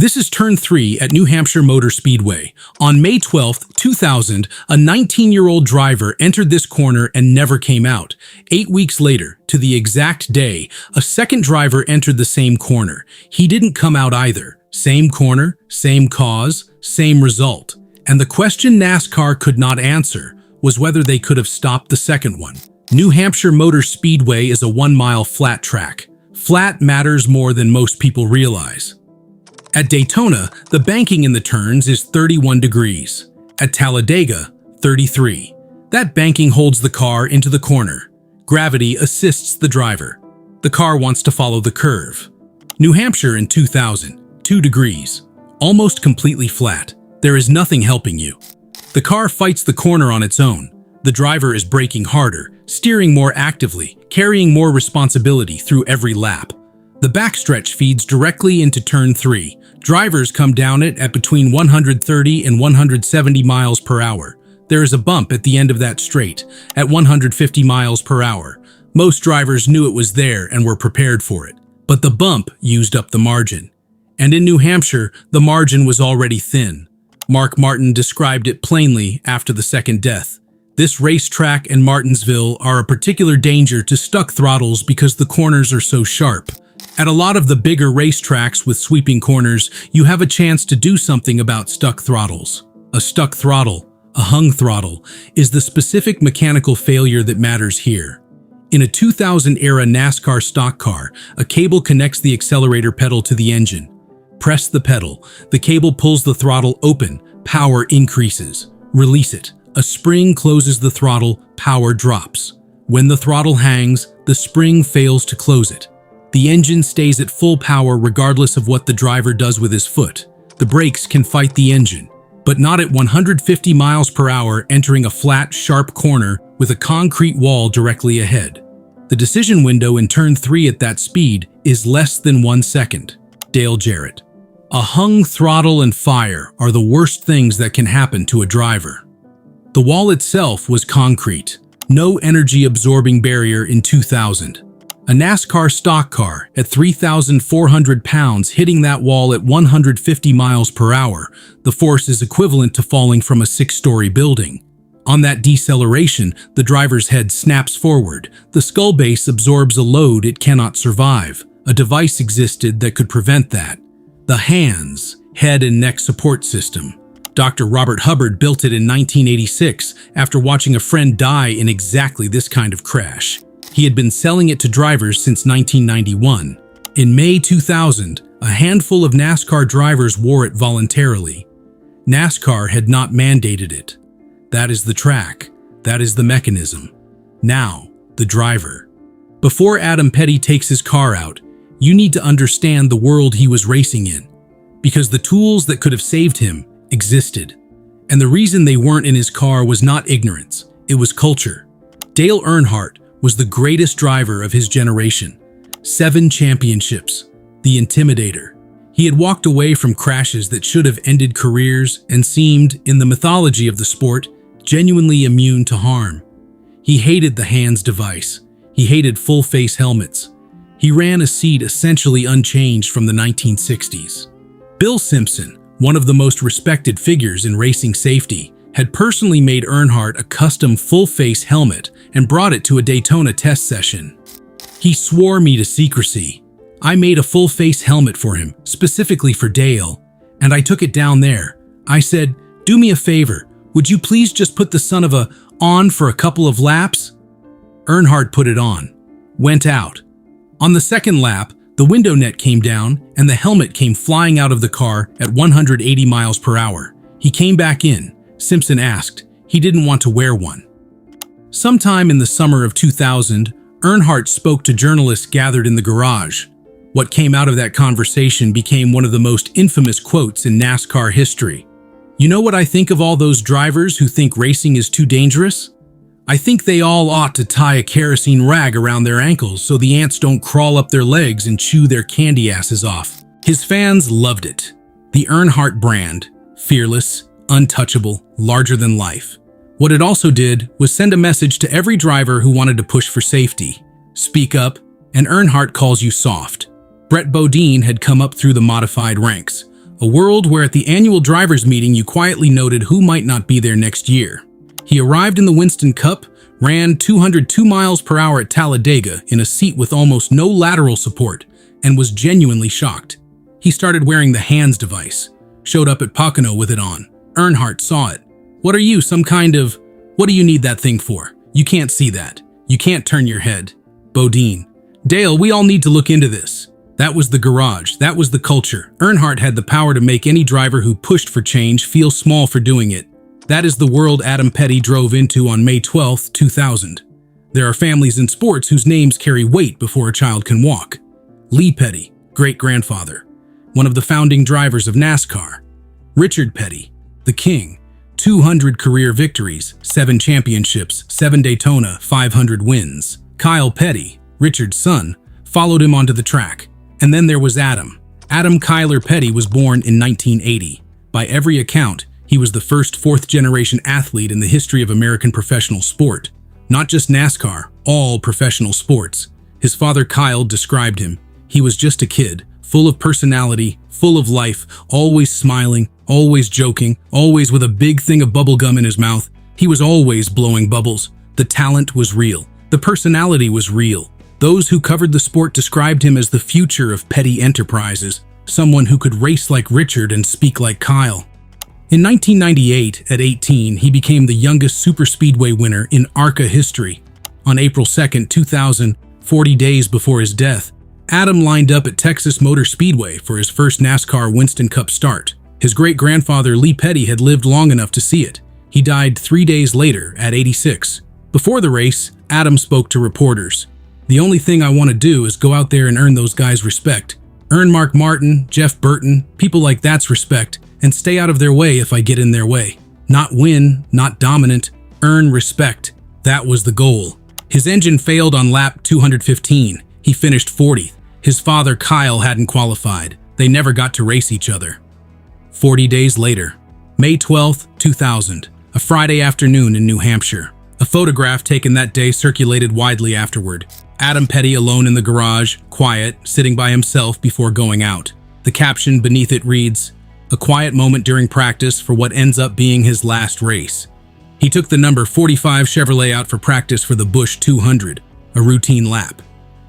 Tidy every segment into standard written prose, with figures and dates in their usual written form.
This is turn 3 at New Hampshire Motor Speedway. On May 12, 2000, a 19-year-old driver entered this corner and never came out. 8 weeks later, to the exact day, a second driver entered the same corner. He didn't come out either. Same corner, same cause, same result. And the question NASCAR could not answer was whether they could have stopped the second one. New Hampshire Motor Speedway is a 1-mile flat track. Flat matters more than most people realize. At Daytona, the banking in the turns is 31 degrees. At Talladega, 33. That banking holds the car into the corner. Gravity assists the driver. The car wants to follow the curve. New Hampshire in 2000, 2 degrees. Almost completely flat. There is nothing helping you. The car fights the corner on its own. The driver is braking harder, steering more actively, carrying more responsibility through every lap. The backstretch feeds directly into turn 3. Drivers come down it at between 130 and 170 miles per hour. There is a bump at the end of that straight, at 150 miles per hour. Most drivers knew it was there and were prepared for it. But the bump used up the margin. And in New Hampshire, the margin was already thin. Mark Martin described it plainly after the second death. This racetrack and Martinsville are a particular danger to stuck throttles because the corners are so sharp. At a lot of the bigger racetracks with sweeping corners, you have a chance to do something about stuck throttles. A stuck throttle, a hung throttle, is the specific mechanical failure that matters here. In a 2000-era NASCAR stock car, a cable connects the accelerator pedal to the engine. Press the pedal. The cable pulls the throttle open. Power increases. Release it. A spring closes the throttle. Power drops. When the throttle hangs, the spring fails to close it. The engine stays at full power regardless of what the driver does with his foot. The brakes can fight the engine, but not at 150 miles per hour entering a flat, sharp corner with a concrete wall directly ahead. The decision window in turn 3 at that speed is less than 1 second. Dale Jarrett. A hung throttle and fire are the worst things that can happen to a driver. The wall itself was concrete, no energy-absorbing barrier in 2000. A NASCAR stock car at 3,400 pounds hitting that wall at 150 miles per hour, the force is equivalent to falling from a 6-story building. On that deceleration, the driver's head snaps forward. The skull base absorbs a load it cannot survive. A device existed that could prevent that. The HANDS, Head and Neck Support System. Dr. Robert Hubbard built it in 1986 after watching a friend die in exactly this kind of crash. He had been selling it to drivers since 1991. In May 2000, a handful of NASCAR drivers wore it voluntarily. NASCAR had not mandated it. That is the track. That is the mechanism. Now, the driver. Before Adam Petty takes his car out, you need to understand the world he was racing in, because the tools that could have saved him existed. And the reason they weren't in his car was not ignorance, it was culture. Dale Earnhardt was the greatest driver of his generation. 7 championships, the Intimidator. He had walked away from crashes that should have ended careers and seemed, in the mythology of the sport, genuinely immune to harm. He hated the HANDS device. He hated full-face helmets. He ran a seat essentially unchanged from the 1960s. Bill Simpson, one of the most respected figures in racing safety, had personally made Earnhardt a custom full-face helmet and brought it to a Daytona test session. He swore me to secrecy. I made a full-face helmet for him, specifically for Dale, and I took it down there. I said, "Do me a favor, would you please just put the son of a on for a couple of laps?" Earnhardt put it on, went out. On the second lap, the window net came down and the helmet came flying out of the car at 180 miles per hour. He came back in. Simpson asked. He didn't want to wear one. Sometime in the summer of 2000, Earnhardt spoke to journalists gathered in the garage. What came out of that conversation became one of the most infamous quotes in NASCAR history. "You know what I think of all those drivers who think racing is too dangerous? I think they all ought to tie a kerosene rag around their ankles so the ants don't crawl up their legs and chew their candy asses off." His fans loved it. The Earnhardt brand, fearless, untouchable, larger than life. What it also did was send a message to every driver who wanted to push for safety. Speak up, and Earnhardt calls you soft. Brett Bodine had come up through the modified ranks. A world where at the annual drivers' meeting you quietly noted who might not be there next year. He arrived in the Winston Cup, ran 202 miles per hour at Talladega in a seat with almost no lateral support, and was genuinely shocked. He started wearing the hands device, showed up at Pocono with it on. Earnhardt saw it. "What are you, some kind of... What do you need that thing for? You can't see that. You can't turn your head." Bodine. "Dale, we all need to look into this." That was the garage. That was the culture. Earnhardt had the power to make any driver who pushed for change feel small for doing it. That is the world Adam Petty drove into on May 12, 2000. There are families in sports whose names carry weight before a child can walk. Lee Petty, great-grandfather, one of the founding drivers of Nascar. Richard Petty, the king, 200 career victories, 7 championships, 7 Daytona, 500 wins. Kyle Petty, Richard's son, followed him onto the track. And then there was Adam. Adam Kyler Petty was born in 1980. By every account, he was the first fourth-generation athlete in the history of American professional sport. Not just NASCAR, all professional sports. His father Kyle described him. He was just a kid, full of personality, full of life, always smiling, always joking, always with a big thing of bubble gum in his mouth. He was always blowing bubbles. The talent was real. The personality was real. Those who covered the sport described him as the future of Petty Enterprises, someone who could race like Richard and speak like Kyle. In 1998, at 18, he became the youngest superspeedway winner in ARCA history. On April 2, 2000, 40 days before his death, Adam lined up at Texas Motor Speedway for his first NASCAR Winston Cup start. His great-grandfather Lee Petty had lived long enough to see it. He died 3 days later, at 86. Before the race, Adam spoke to reporters. "The only thing I want to do is go out there and earn those guys' respect. Earn Mark Martin, Jeff Burton, people like that's respect, and stay out of their way if I get in their way. Not win, not dominant, earn respect." That was the goal. His engine failed on lap 215. He finished 40th. His father Kyle hadn't qualified. They never got to race each other. 40 days later, May 12, 2000, a Friday afternoon in New Hampshire. A photograph taken that day circulated widely afterward. Adam Petty alone in the garage, quiet, sitting by himself before going out. The caption beneath it reads, "A quiet moment during practice for what ends up being his last race." He took the number 45 Chevrolet out for practice for the Busch 200, a routine lap.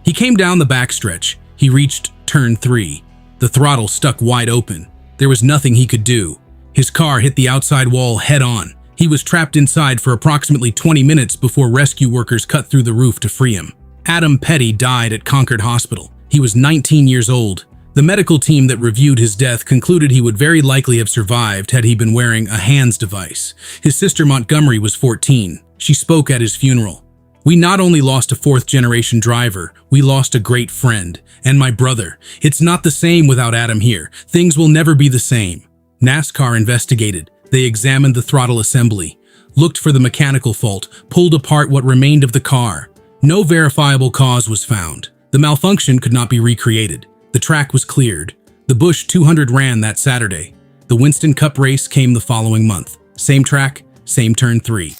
He came down the backstretch. He reached turn 3. The throttle stuck wide open. There was nothing he could do. His car hit the outside wall head-on. He was trapped inside for approximately 20 minutes before rescue workers cut through the roof to free him. Adam Petty died at Concord Hospital. He was 19 years old. The medical team that reviewed his death concluded he would very likely have survived had he been wearing a hands device. His sister Montgomery was 14. She spoke at his funeral. "We not only lost a fourth-generation driver, we lost a great friend. And my brother. It's not the same without Adam here. Things will never be the same." NASCAR investigated. They examined the throttle assembly, looked for the mechanical fault, pulled apart what remained of the car. No verifiable cause was found. The malfunction could not be recreated. The track was cleared. The Busch 200 ran that Saturday. The Winston Cup race came the following month. Same track, same turn 3.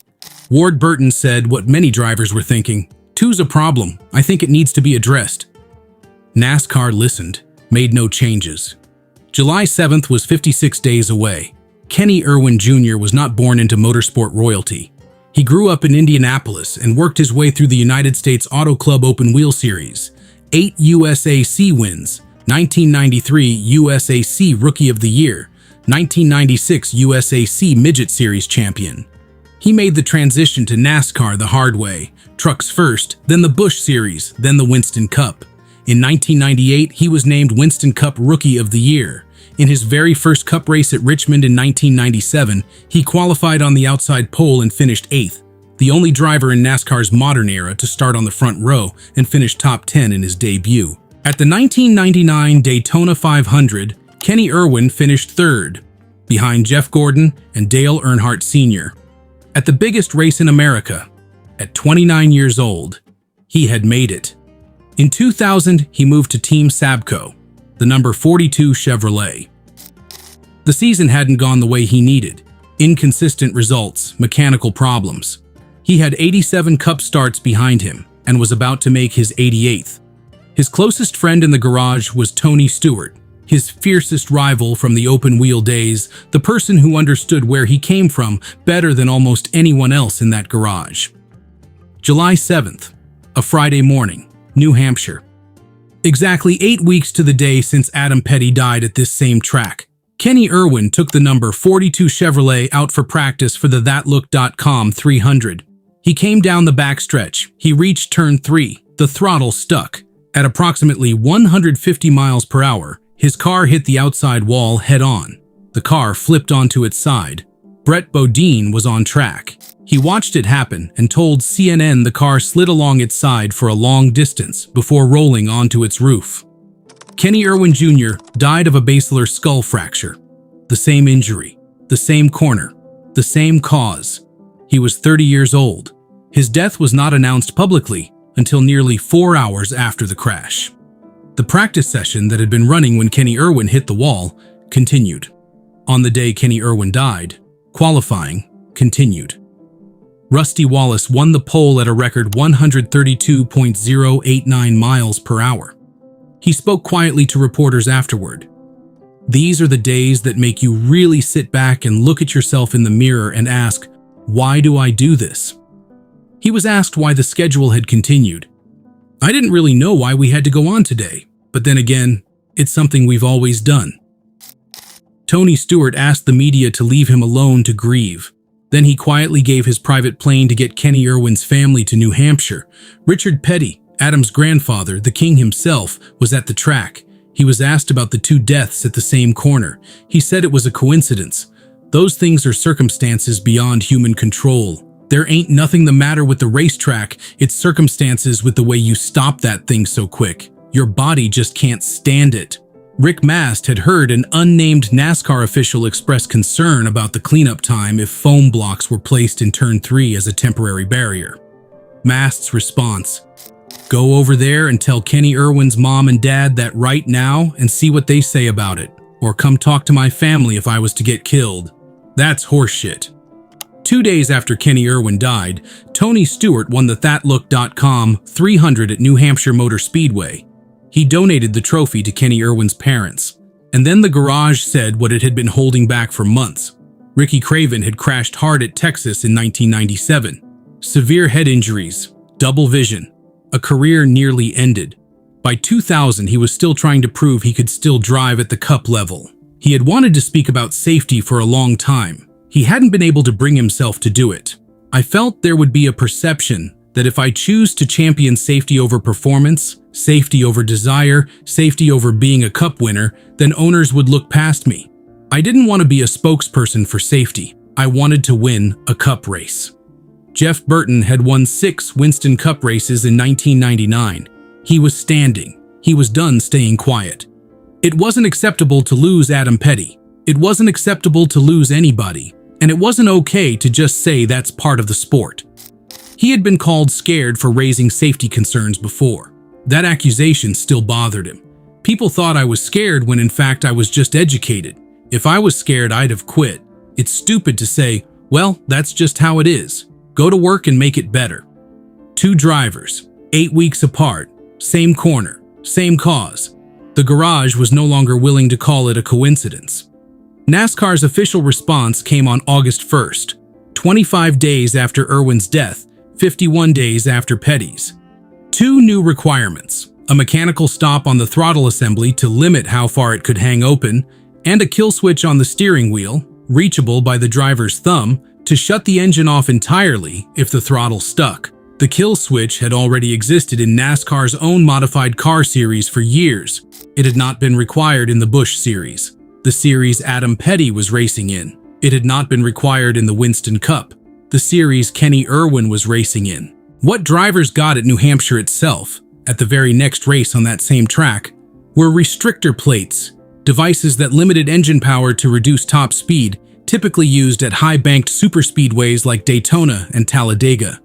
Ward Burton said what many drivers were thinking, "Two's a problem. I think it needs to be addressed." NASCAR listened, made no changes. July 7th was 56 days away. Kenny Irwin Jr. was not born into motorsport royalty. He grew up in Indianapolis and worked his way through the United States Auto Club Open Wheel Series. 8 USAC wins, 1993 USAC Rookie of the Year, 1996 USAC Midget Series Champion. He made the transition to NASCAR the hard way, trucks first, then the Busch Series, then the Winston Cup. In 1998, he was named Winston Cup Rookie of the Year. In his very first Cup race at Richmond in 1997, he qualified on the outside pole and finished 8th, the only driver in NASCAR's modern era to start on the front row and finish top 10 in his debut. At the 1999 Daytona 500, Kenny Irwin finished 3rd, behind Jeff Gordon and Dale Earnhardt Sr. At the biggest race in America, at 29 years old, he had made it. In 2000, he moved to Team Sabco, the number 42 Chevrolet. The season hadn't gone the way he needed. Inconsistent results, mechanical problems. He had 87 Cup starts behind him and was about to make his 88th. His closest friend in the garage was Tony Stewart, his fiercest rival from the open-wheel days, the person who understood where he came from better than almost anyone else in that garage. July 7th, a Friday morning, New Hampshire. Exactly 8 weeks to the day since Adam Petty died at this same track, Kenny Irwin took the number 42 Chevrolet out for practice for the ThatLook.com 300. He came down the backstretch. He reached turn 3. The throttle stuck. At approximately 150 miles per hour, his car hit the outside wall head-on. The car flipped onto its side. Brett Bodine was on track. He watched it happen and told CNN the car slid along its side for a long distance before rolling onto its roof. Kenny Irwin Jr. died of a basilar skull fracture. The same injury, the same corner, the same cause. He was 30 years old. His death was not announced publicly until nearly 4 hours after the crash. The practice session that had been running when Kenny Irwin hit the wall continued. On the day Kenny Irwin died, qualifying continued. Rusty Wallace won the pole at a record 132.089 miles per hour. He spoke quietly to reporters afterward. These are the days that make you really sit back and look at yourself in the mirror and ask, why do I do this? He was asked why the schedule had continued. I didn't really know why we had to go on today, but then again, it's something we've always done. Tony Stewart asked the media to leave him alone to grieve. Then he quietly gave his private plane to get Kenny Irwin's family to New Hampshire. Richard Petty, Adam's grandfather, the king himself, was at the track. He was asked about the 2 deaths at the same corner. He said it was a coincidence. Those things are circumstances beyond human control. There ain't nothing the matter with the racetrack. It's circumstances with the way you stop that thing so quick. Your body just can't stand it. Rick Mast had heard an unnamed NASCAR official express concern about the cleanup time if foam blocks were placed in turn 3 as a temporary barrier. Mast's response: go over there and tell Kenny Irwin's mom and dad that right now and see what they say about it, or come talk to my family if I was to get killed. That's horseshit. 2 days after Kenny Irwin died, Tony Stewart won the ThatLook.com 300 at New Hampshire Motor Speedway. He donated the trophy to Kenny Irwin's parents. And then the garage said what it had been holding back for months. Ricky Craven had crashed hard at Texas in 1997. Severe head injuries, double vision, a career nearly ended. By 2000, he was still trying to prove he could still drive at the Cup level. He had wanted to speak about safety for a long time. He hadn't been able to bring himself to do it. I felt there would be a perception that if I choose to champion safety over performance, safety over desire, safety over being a Cup winner, then owners would look past me. I didn't want to be a spokesperson for safety. I wanted to win a Cup race. Jeff Burton had won 6 Winston Cup races in 1999. He was standing. He was done staying quiet. It wasn't acceptable to lose Adam Petty. It wasn't acceptable to lose anybody. And it wasn't okay to just say that's part of the sport. He had been called scared for raising safety concerns before. That accusation still bothered him. People thought I was scared when in fact I was just educated. If I was scared, I'd have quit. It's stupid to say, well, that's just how it is. Go to work and make it better. 2 drivers, 8 weeks apart, same corner, same cause. The garage was no longer willing to call it a coincidence. NASCAR's official response came on August 1st, 25 days after Irwin's death, 51 days after Petty's. 2 new requirements: a mechanical stop on the throttle assembly to limit how far it could hang open, and a kill switch on the steering wheel, reachable by the driver's thumb, to shut the engine off entirely if the throttle stuck. The kill switch had already existed in NASCAR's own modified car series for years. It had not been required in the Busch series, the series Adam Petty was racing in. It had not been required in the Winston Cup, the series Kenny Irwin was racing in. What drivers got at New Hampshire itself, at the very next race on that same track, were restrictor plates, devices that limited engine power to reduce top speed, typically used at high-banked superspeedways like Daytona and Talladega.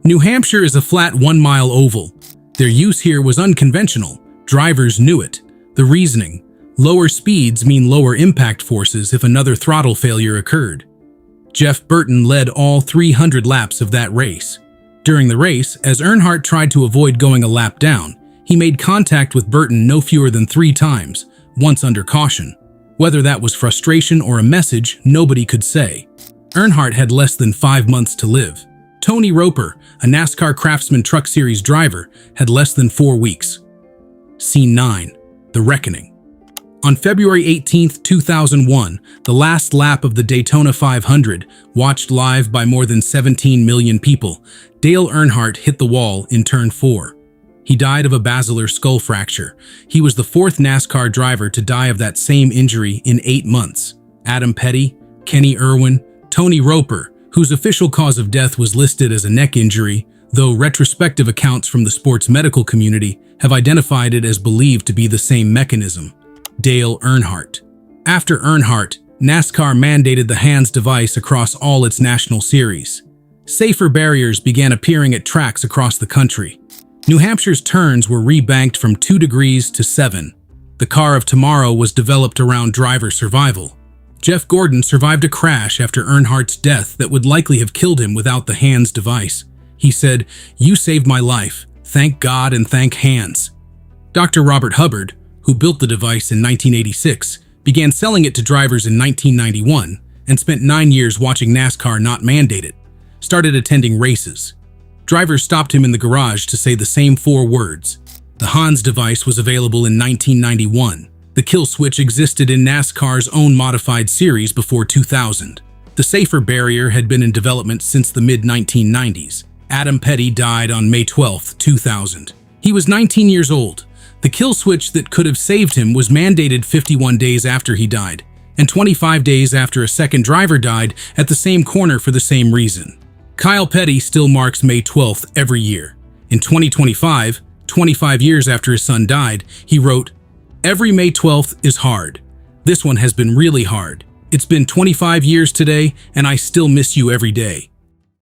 New Hampshire is a flat 1-mile oval. Their use here was unconventional. Drivers knew it. The reasoning: lower speeds mean lower impact forces if another throttle failure occurred. Jeff Burton led all 300 laps of that race. During the race, as Earnhardt tried to avoid going a lap down, he made contact with Burton no fewer than 3 times, once under caution. Whether that was frustration or a message, nobody could say. Earnhardt had less than 5 months to live. Tony Roper, a NASCAR Craftsman Truck Series driver, had less than 4 weeks. Scene 9. The Reckoning. On February 18, 2001, the last lap of the Daytona 500, watched live by more than 17 million people, Dale Earnhardt hit the wall in Turn 4. He died of a basilar skull fracture. He was the 4th NASCAR driver to die of that same injury in 8 months. Adam Petty, Kenny Irwin, Tony Roper, whose official cause of death was listed as a neck injury, though retrospective accounts from the sports medical community have identified it as believed to be the same mechanism. Dale Earnhardt. After Earnhardt, NASCAR mandated the hands device across all its national series. Safer barriers began appearing at tracks across the country. New Hampshire's turns were rebanked from 2 degrees to 7. The car of tomorrow was developed around driver survival. Jeff Gordon survived a crash after Earnhardt's death that would likely have killed him without the hands device. He said, "You saved my life. Thank God and thank hands." Dr. Robert Hubbard, who built the device in 1986, began selling it to drivers in 1991 and spent 9 years watching NASCAR not mandate it. Started attending races. Drivers stopped him in the garage to say the same 4 words. The Hans device was available in 1991. The kill switch existed in NASCAR's own modified series before 2000. The safer barrier had been in development since the mid-1990s. Adam Petty died on May 12, 2000. He was 19 years old. The kill switch that could have saved him was mandated 51 days after he died, and 25 days after a second driver died at the same corner for the same reason. Kyle Petty still marks May 12th every year. In 2025, 25 years after his son died, he wrote, "Every May 12th is hard. This one has been really hard. It's been 25 years today, and I still miss you every day."